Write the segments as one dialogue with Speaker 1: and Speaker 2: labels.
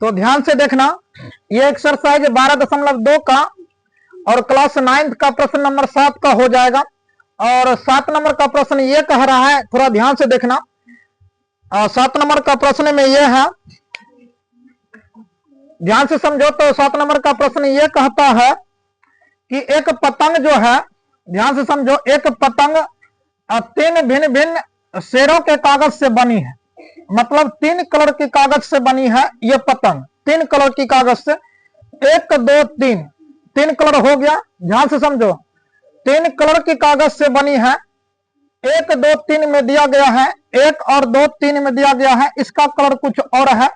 Speaker 1: तो ध्यान से देखना, ये एक्सरसाइज 12.2 का और क्लास 9th का प्रश्न नंबर 7 का हो जाएगा। और 7 नंबर का प्रश्न ये कह रहा है, थोड़ा ध्यान से देखना। 7 नंबर का प्रश्न में ये है, ध्यान से समझो। तो 7 नंबर का प्रश्न ये कहता है कि एक पतंग जो है, ध्यान से समझो, एक पतंग 3 भिन्न भिन्न शेरों के कागज से बनी है। मतलब 3 कलर की कागज से बनी है ये पतंग, 3 कलर की कागज से, 1 2 3 कलर हो गया। ध्यान से समझो, 3 कलर की कागज से बनी है, 1 2 3 में दिया गया है, 1 और 2 3 में दिया गया है, इसका कलर कुछ और है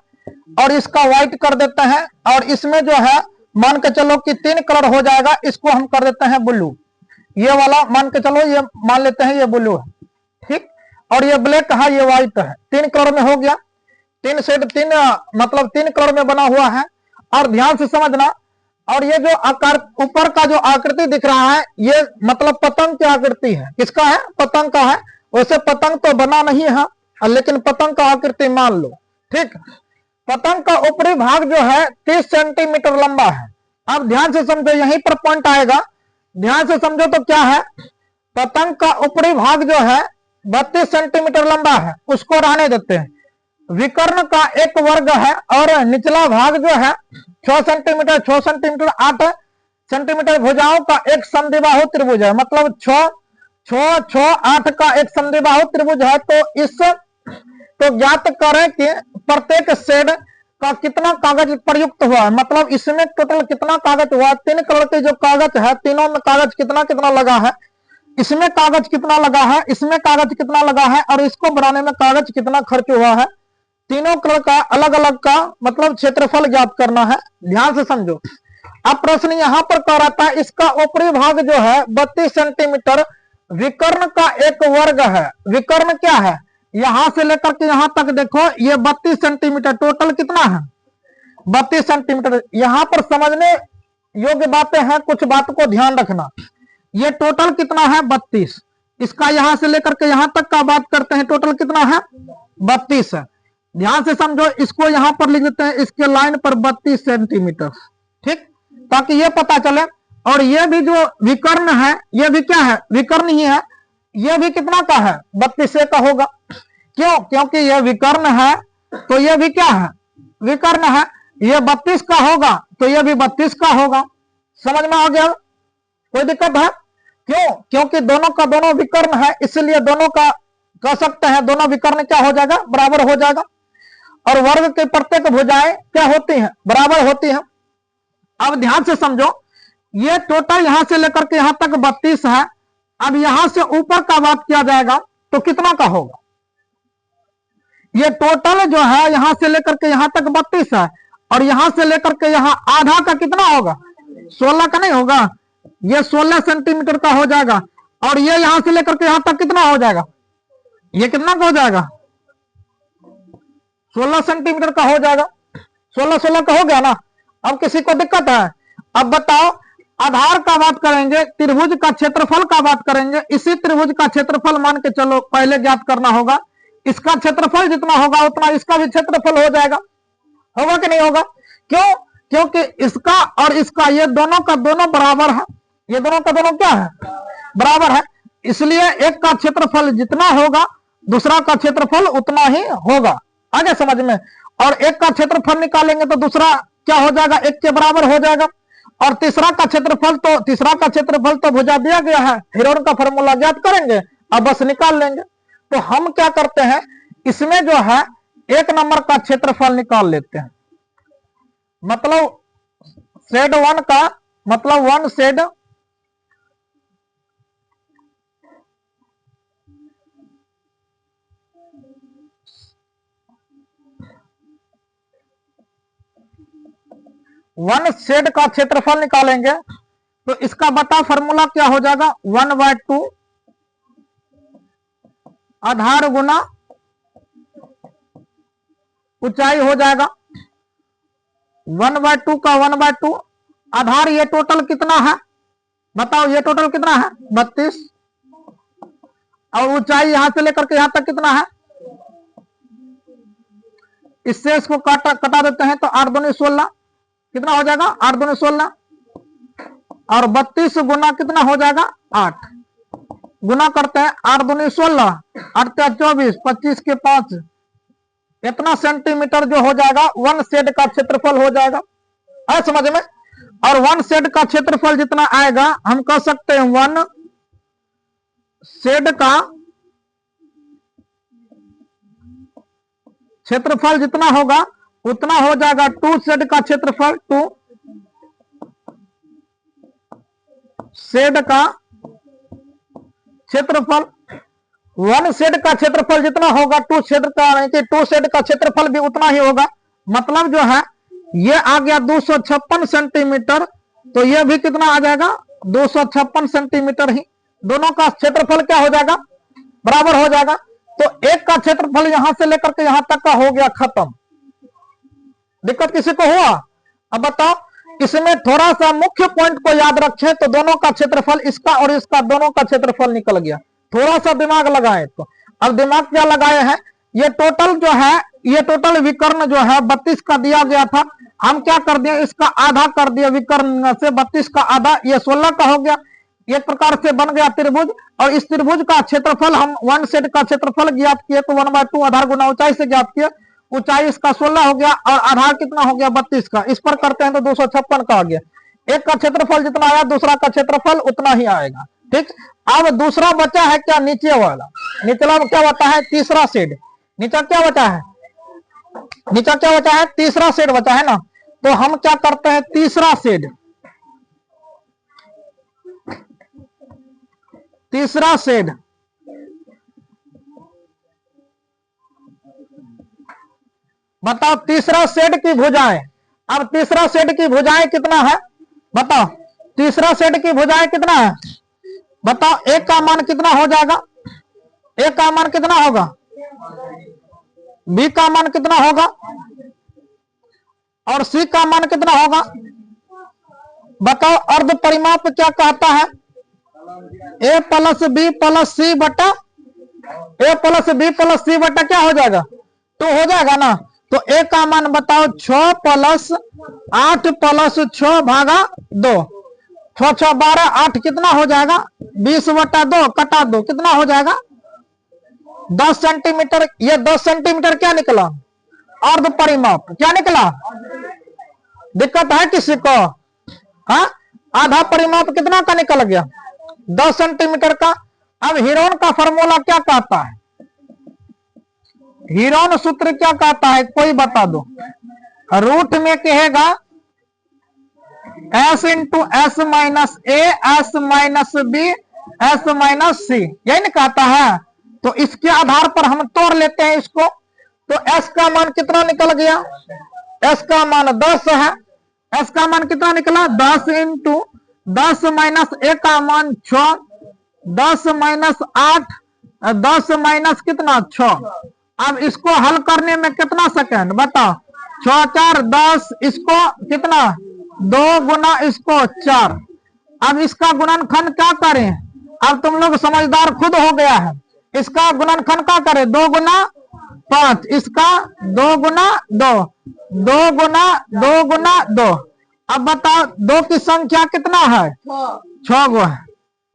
Speaker 1: और इसका व्हाइट कर देते हैं। और इसमें जो है मान के चलो कि 3 कलर हो जाएगा, इसको हम कर देते हैं ब्लू। ये वाला मान के चलो, ये मान लेते हैं ये ब्लू है, ठीक। और ये ब्लैक है, ये व्हाइट है, 3 कलर में हो गया। 3 शेड, 3 मतलब 3 कलर में बना हुआ है। और ध्यान से समझना, और ये जो आकार ऊपर का जो आकृति दिख रहा है, ये मतलब पतंग की आकृति है। किसका है? पतंग का है। वैसे पतंग तो बना नहीं है, लेकिन पतंग का आकृति मान लो, ठीक। पतंग का ऊपरी भाग जो है 30 सेंटीमीटर लंबा है। अब ध्यान से समझो, यहीं पर पॉइंट आएगा, ध्यान से समझो। तो क्या है? पतंग का ऊपरी भाग जो है 32 सेंटीमीटर लंबा है, उसको रहने देते हैं। विकर्ण का एक वर्ग है और निचला भाग जो है 6 सेंटीमीटर 6 सेंटीमीटर 8 सेंटीमीटर भुजाओं का एक समद्विबाहु त्रिभुज है। मतलब 6 6 6 8 का एक समद्विबाहु त्रिभुज है। तो ज्ञात करें कि प्रत्येक शेड का कितना कागज प्रयुक्त हुआ है। मतलब इसमें टोटल कितना कागज हुआ। 3 कलर के जो कागज है, तीनों में कागज कितना कितना लगा है, इसमें कागज कितना लगा है, इसमें कागज कितना लगा है, और इसको बनाने में कागज कितना खर्च हुआ है। तीनों कलर का अलग अलग का मतलब क्षेत्रफल ज्ञात करना है। ध्यान से समझो। अब प्रश्न यहां पर कह रहा था, इसका ऊपरी भाग जो है 32 सेंटीमीटर, विकर्ण का एक वर्ग है। विकर्ण क्या है? यहां से लेकर के यहां तक देखो, ये 32 सेंटीमीटर, टोटल कितना है? 32 सेंटीमीटर। यहां पर समझने योग्य बातें हैं, कुछ बात को ध्यान रखना। ये टोटल कितना है? 32। इसका यहां से लेकर के यहां तक का बात करते हैं, टोटल कितना है? 32 है। ध्यान से समझो, इसको यहां पर लिख देते हैं, इसके लाइन पर 32 सेंटीमीटर, ठीक, ताकि ये पता चले। और ये भी जो विकर्ण है, ये भी क्या है? विकर्ण ही है। ये भी कितना का है? 32 का होगा। क्यों? क्योंकि ये विकर्ण है, तो ये भी क्या है? विकर्ण है। ये 32 का होगा, तो ये भी 32 का होगा। समझ में आ गया? कोई दिक्कत है? क्यों? क्योंकि दोनों का दोनों विकर्ण है, इसलिए दोनों का कह सकते हैं, दोनों विकर्ण क्या हो जाएगा? बराबर हो जाएगा। और वर्ग के प्रत्येक भुजाएं क्या होती हैं? बराबर होती हैं। अब ध्यान से समझो, ये टोटल यहां से लेकर के यहां तक 32 है। अब यहां से ऊपर का बात किया जाएगा तो कितना का होगा? ये टोटल जो है यहां से लेकर के यहां तक 32 है, और यहां से लेकर के यहां आधा का कितना होगा? 16 का नहीं होगा? ये 16 सेंटीमीटर का हो जाएगा। और ये यहां से लेकर के यहां तक कितना हो जाएगा? ये कितना का हो जाएगा? 16 सेंटीमीटर का हो जाएगा। 16 का हो गया ना? अब किसी को दिक्कत है? अब बताओ, आधार का बात करेंगे, त्रिभुज का क्षेत्रफल का बात करेंगे। इसी त्रिभुज का क्षेत्रफल मान के चलो पहले ज्ञात करना होगा। इसका क्षेत्रफल जितना होगा उतना इसका भी क्षेत्रफल हो जाएगा। होगा कि नहीं होगा? क्यों? क्योंकि इसका और इसका, ये दोनों का दोनों बराबर है। ये दोनों का दोनों क्या है? बराबर है। इसलिए एक का क्षेत्रफल जितना होगा, दूसरा का क्षेत्रफल उतना ही होगा। आगे समझ में? और एक का क्षेत्रफल निकालेंगे तो दूसरा क्या हो जाएगा? एक के बराबर हो जाएगा। और तीसरा का क्षेत्रफल तो भुजा दिया गया है, हेरोन का फॉर्मूला ज्ञात करेंगे, अब बस निकाल लेंगे। तो हम क्या करते हैं, इसमें जो है 1 नंबर का क्षेत्रफल निकाल लेते हैं। मतलब शेड 1 का, मतलब 1 शेड, वन शेड का क्षेत्रफल निकालेंगे तो इसका बता फॉर्मूला क्या हो जाएगा? 1/2 आधार गुना ऊंचाई हो जाएगा। 1/2 का 1/2 आधार, ये टोटल कितना है? बताओ, ये टोटल कितना है? 32। और ऊंचाई यहां से लेकर के यहां तक कितना है? इससे इसको कटा देते हैं तो 8 दूनी 16, कितना हो जाएगा 8 दूनी 16, और 32 गुना कितना हो जाएगा 8, गुना करते हैं 8 दूनी 16, 8 24, 25 के 5, इतना सेंटीमीटर जो हो जाएगा 1 शेड का क्षेत्रफल हो जाएगा। है समझ में? और 1 शेड का क्षेत्रफल जितना आएगा हम कह सकते हैं 1 शेड का क्षेत्रफल जितना होगा उतना हो जाएगा 2 शेड का क्षेत्रफल, 2 शेड का क्षेत्रफल, 1 शेड का क्षेत्रफल जितना होगा 2 शेड का, यानी कि 2 शेड का क्षेत्रफल भी उतना ही होगा। मतलब जो है ये आ गया 256 सेंटीमीटर, तो ये भी कितना आ जाएगा 256 सेंटीमीटर ही। दोनों का क्षेत्रफल क्या हो जाएगा बराबर हो जाएगा। तो एक का क्षेत्रफल यहां से लेकर के यहां तक का हो गया खत्म। दिक्कत किसी को हुआ? अब बताओ, इसमें थोड़ा सा मुख्य पॉइंट को याद रखें तो दोनों का क्षेत्रफल, इसका और इसका दोनों का क्षेत्रफल निकल गया। थोड़ा सा दिमाग लगाए तो अब दिमाग क्या लगाए हैं, ये टोटल जो है, ये टोटल विकर्ण जो है 32 का दिया गया था, हम क्या कर दिए इसका आधा कर दिया, विकर्ण से 32 का आधा, ये 16 का हो गया। एक प्रकार से बन गया त्रिभुज, और इस त्रिभुज का क्षेत्रफल हम 1 शेड का क्षेत्रफल ज्ञात किए तो 1/2 आधार गुना ऊंचाई से ज्ञात किए, ऊंचाई इसका 16 हो गया और आधार कितना हो गया 32 का, इस पर करते हैं तो 256 का आ गया। एक का क्षेत्रफल जितना आया दूसरा का क्षेत्रफल उतना ही आएगा। ठीक, अब दूसरा बचा है क्या, नीचे वाला, निचला क्या बचा है तीसरा शेड, नीचा क्या बचा है, नीचा क्या बचा है तीसरा शेड बचा है ना। तो हम क्या करते हैं तीसरा शेड, तीसरा शेड बताओ, तीसरा शेड की भुजाएं, अब तीसरा शेड की भुजाएं कितना है बताओ, तीसरा शेड की भुजाएं कितना है बताओ। एक का मान कितना हो जाएगा, एक का मान कितना होगा, बी का मान कितना होगा और सी का मान कितना होगा बताओ। अर्ध परिमाप क्या कहता है, ए प्लस बी प्लस सी बटा, ए प्लस बी प्लस सी बटा क्या हो जाएगा 2 हो जाएगा ना। तो ए का मान बताओ 6 प्लस 8 प्लस 6 भागा 2, 6 6 12, 8 कितना हो जाएगा 20 बटा 2, कटा 2 कितना हो जाएगा 10 सेंटीमीटर। ये 10 सेंटीमीटर क्या निकला अर्ध परिमाप, क्या निकला। दिक्कत है किसी को? हाँ, आधा परिमाप कितना का निकल गया 10 सेंटीमीटर का। अब हीरोन का फॉर्मूला क्या कहता है, हीरोन सूत्र क्या कहता है कोई बता दो। रूट में कहेगा s into s minus a s minus b s minus c, यही ना कहता है। तो इसके आधार पर हम तोड़ लेते हैं इसको। तो s का मान कितना निकल गया, s का मान 10 है, s का मान कितना निकला 10 इंटू 10 माइनस ए का मान 6, 10 माइनस 8, 10 माइनस कितना 6। अब इसको हल करने में कितना सेकंड बताओ, 6 4 10, इसको कितना 2 गुना इसको 4। अब इसका गुणनखंड क्या करें, अब तुम लोग समझदार खुद हो गया है, इसका गुणनखंड क्या करें 2 गुना 5, इसका 2 गुना 2, 2 गुना 2 गुना 2। अब बताओ 2 की संख्या कितना है 6 गो है,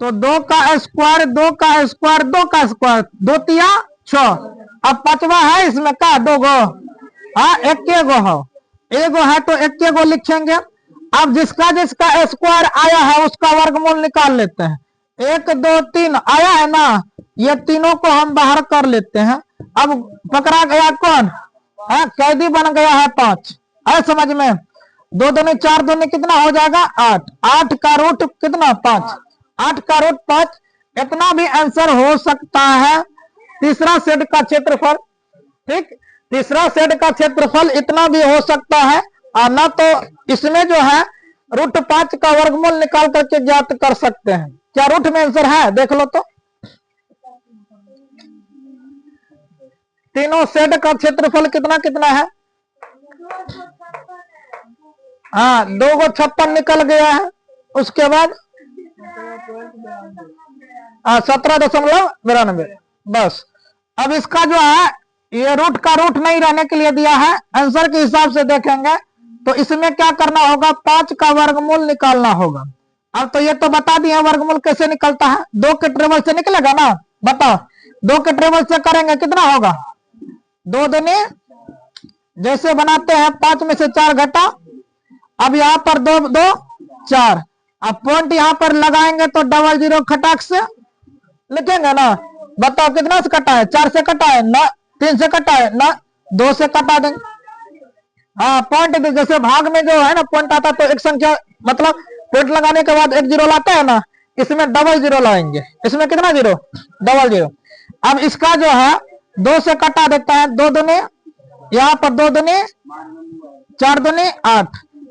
Speaker 1: तो 2 का स्क्वायर 2 का स्क्वायर 2 का स्क्वायर 2 तिया 6। अब 5वां है इसमें का 2 गो, हाँ 1 गो हो, 1 गो है तो 1 गो लिखेंगे। अब जिसका जिसका स्क्वायर आया है उसका वर्गमूल निकाल लेते हैं। 1 2 3 आया है ना, ये तीनों को हम बाहर कर लेते हैं। अब पकड़ा गया कौन, हाँ कैदी बन गया है 5। है समझ में, 2 दूनी 4 दूनी कितना हो जाएगा 8, 8 का रूट कितना 5, 8 का रूट 5। इतना भी आंसर हो सकता है तीसरा सेट का क्षेत्रफल। ठीक, तीसरा सेट का क्षेत्रफल इतना भी हो सकता है, और ना तो इसमें जो है रूट 5 का वर्गमूल निकाल करके ज्ञात कर सकते हैं। क्या रूट में आंसर है देख लो तो। तीनों सेट का क्षेत्रफल कितना कितना है, हाँ 2 गो 56 निकल गया है। उसके बाद 17.92 बस। अब इसका जो है ये रूट का रूट नहीं रहने के लिए दिया है, आंसर के हिसाब से देखेंगे तो इसमें क्या करना होगा, 5 का वर्गमूल निकालना होगा। अब तो ये तो बता दिए वर्गमूल कैसे निकलता है, 2 के टेबल से निकलेगा ना, बताओ 2 के टेबल से करेंगे कितना होगा, 2 दूनी, जैसे बनाते हैं 5 में से 4 घटा, अब यहाँ पर 2 2 4, अब पॉइंट यहाँ पर लगाएंगे तो 00 खटाक से लिखेंगे ना, बताओ कितना से कटा है, 4 से कटा है ना, 3 से कटा है ना, 2 से कटा देंगे। हाँ पॉइंट जैसे भाग में जो है ना पॉइंट आता तो एक संख्या, मतलब पॉइंट लगाने के बाद 1 0 लाता है ना, इसमें 00 लाएंगे, इसमें कितना 0 00। अब इसका जो है 2 से कटा देता है, 2 दूनी, यहाँ पर 2 दूनी 4 दूनी 8,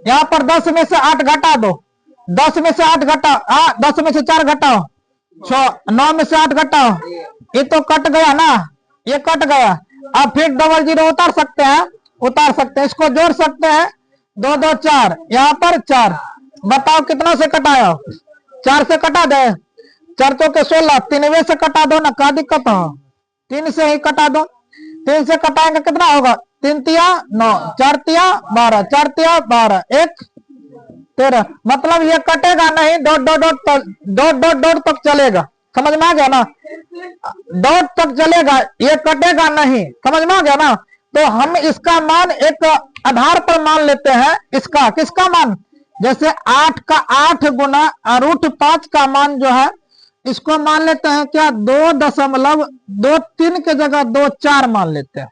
Speaker 1: यहाँ पर 10 में से 8 घटा दो, 10 में से 8 घटाओ, 10 में से 4 घटाओ 6, 9 में से 8 घटाओ, ये तो कट गया ना, ये कट गया। अब फिर 00 उतार सकते हैं, इसको जोड़ सकते हैं, 2 2 4, यहाँ पर 4, बताओ कितना से कटाया, 4 से कटा दे, 4 चौके 16, 3 से कटा दो ना, क्या दिक्कत हो, 3 से ही कटा दो, 3 से कटाएंगे कितना होगा, 3 तिया 9, 4 तिया 12, 4 तिया 12, 1 13, मतलब ये कटेगा नहीं, डॉट तक चलेगा, समझ में आ गया ना, डॉट तक चलेगा, ये कटेगा नहीं, समझ में आ गया ना। तो हम इसका मान एक आधार पर मान लेते हैं, इसका किसका मान, जैसे 8 का 8 गुना √5 का मान जो है इसको मान लेते हैं क्या, 2.23 के जगह 2 4 मान लेते हैं,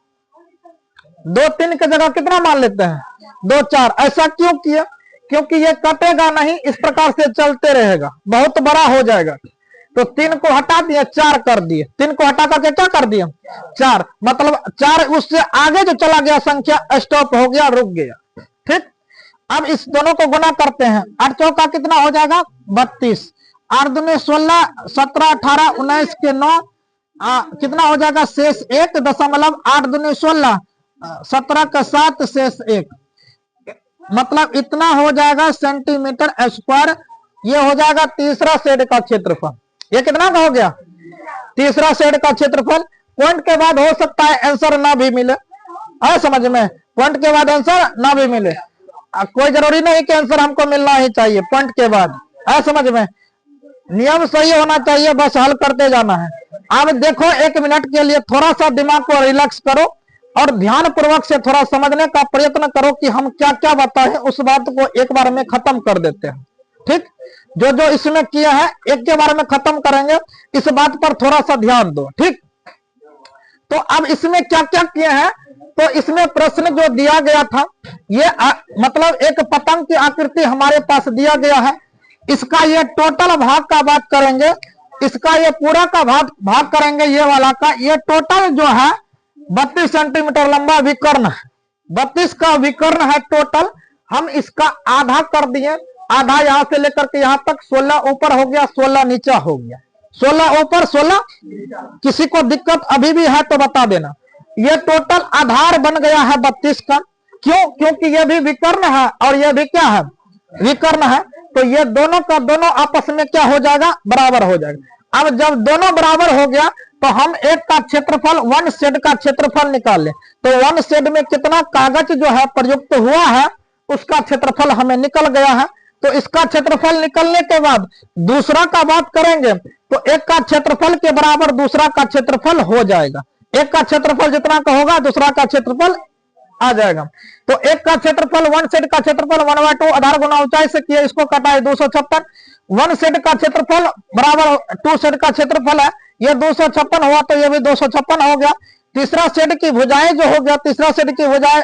Speaker 1: 2 3 के जगह कितना मान लेते हैं, 2 4। ऐसा क्यों किया, क्योंकि ये कटेगा नहीं, इस प्रकार से चलते रहेगा, बहुत बड़ा हो जाएगा। तो 3 को हटा दिए, 4 कर दिए, 3 को हटा करके क्या कर दिया 4, मतलब 4 उससे आगे जो चला गया संख्या स्टॉप हो गया, रुक गया, ठीक। अब इस दोनों को गुना करते हैं, 8 चौका कितना हो जाएगा 32, 8 दूनी 16, 17 18 19 के 9, कितना हो जाएगा शेष 1.8 दूनी 16, 17 का 7 शेष 1, मतलब इतना हो जाएगा सेंटीमीटर स्क्वायर। ये हो जाएगा तीसरा शेड का क्षेत्रफल। ये कितना का हो गया, तीसरा शेड का क्षेत्रफल। पॉइंट के बाद हो सकता है आंसर ना भी मिले, है समझ में, पॉइंट के बाद आंसर ना भी मिले, कोई जरूरी नहीं कि आंसर हमको मिलना ही चाहिए पॉइंट के बाद, है समझ में, नियम सही होना चाहिए, बस हल करते जाना है। अब देखो 1 मिनट के लिए थोड़ा सा दिमाग को रिलैक्स करो और ध्यान पूर्वक से थोड़ा समझने का प्रयत्न करो कि हम क्या क्या बताए, उस बात को एक बार में खत्म कर देते हैं, ठीक। जो जो इसमें किया है एक के बारे में खत्म करेंगे, इस बात पर थोड़ा सा ध्यान दो, ठीक। तो अब इसमें क्या क्या किया है, तो इसमें प्रश्न जो दिया गया था, ये मतलब एक पतंग की आकृति हमारे पास दिया गया है, इसका ये टोटल भाग का बात करेंगे, इसका ये पूरा का भाग करेंगे, ये वाला का, ये टोटल जो है 32 सेंटीमीटर लंबा विकर्ण है, 32 का विकर्ण है टोटल। हम इसका आधा कर दिए, आधा यहां से लेकर के यहां तक, 16 ऊपर हो गया 16 नीचा हो गया, 16 ऊपर 16, किसी को दिक्कत अभी भी है तो बता देना। ये टोटल आधार बन गया है 32 का, क्यों, क्योंकि ये भी विकर्ण है और ये भी क्या है विकर्ण है, तो ये दोनों का दोनों आपस में क्या हो जाएगा, बराबर हो जाएगा। अब जब दोनों बराबर हो गया तो हम एक का क्षेत्रफल, 1 शेड का क्षेत्रफल निकाल लें, तो 1 शेड में कितना कागज जो है प्रयुक्त हुआ है उसका क्षेत्रफल हमें निकल गया है। तो इसका क्षेत्रफल निकलने के बाद दूसरा का बात करेंगे, तो एक का क्षेत्रफल के बराबर दूसरा का क्षेत्रफल हो जाएगा, एक का क्षेत्रफल जितना का होगा दूसरा का क्षेत्रफल आ जाएगा। तो एक का क्षेत्रफल 1 शेड का क्षेत्रफल 1/2 आधार गुना ऊंचाई से किया, इसको कटाए 256, 1 शेड का क्षेत्रफल बराबर 2 शेड का क्षेत्रफल है, ये 256 हुआ तो ये भी 256 हो गया। तीसरा शेड की भुजाएं जो हो गया, तीसरा शेड की भुजाएं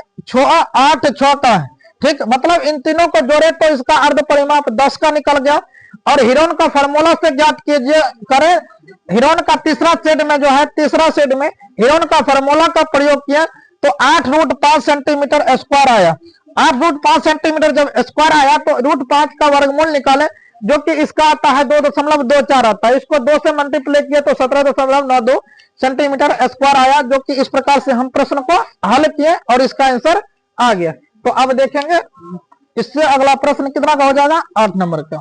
Speaker 1: 8 6 का है, ठीक, मतलब इन तीनों को जोड़े तो इसका अर्ध परिमाप 10 का निकल गया। और हिरोन का फार्मूला से ज्ञात कीजिए करें, हिरोन का तीसरा शेड में जो है, तीसरा शेड में हिरोन का फार्मूला का प्रयोग किया तो 8√5 सेंटीमीटर स्क्वायर आया। 8√5 सेंटीमीटर जब स्क्वायर आया तो √5 का वर्गमूल निकाले, जो कि इसका आता है 2.24 आता है, इसको 2 से मल्टीप्लाई किया तो 17.92 सेंटीमीटर स्क्वायर आया, जो कि इस प्रकार से हम प्रश्न को हल किए और इसका आंसर आ गया। तो अब देखेंगे इससे अगला प्रश्न कितना का हो जाएगा, 8 नंबर का।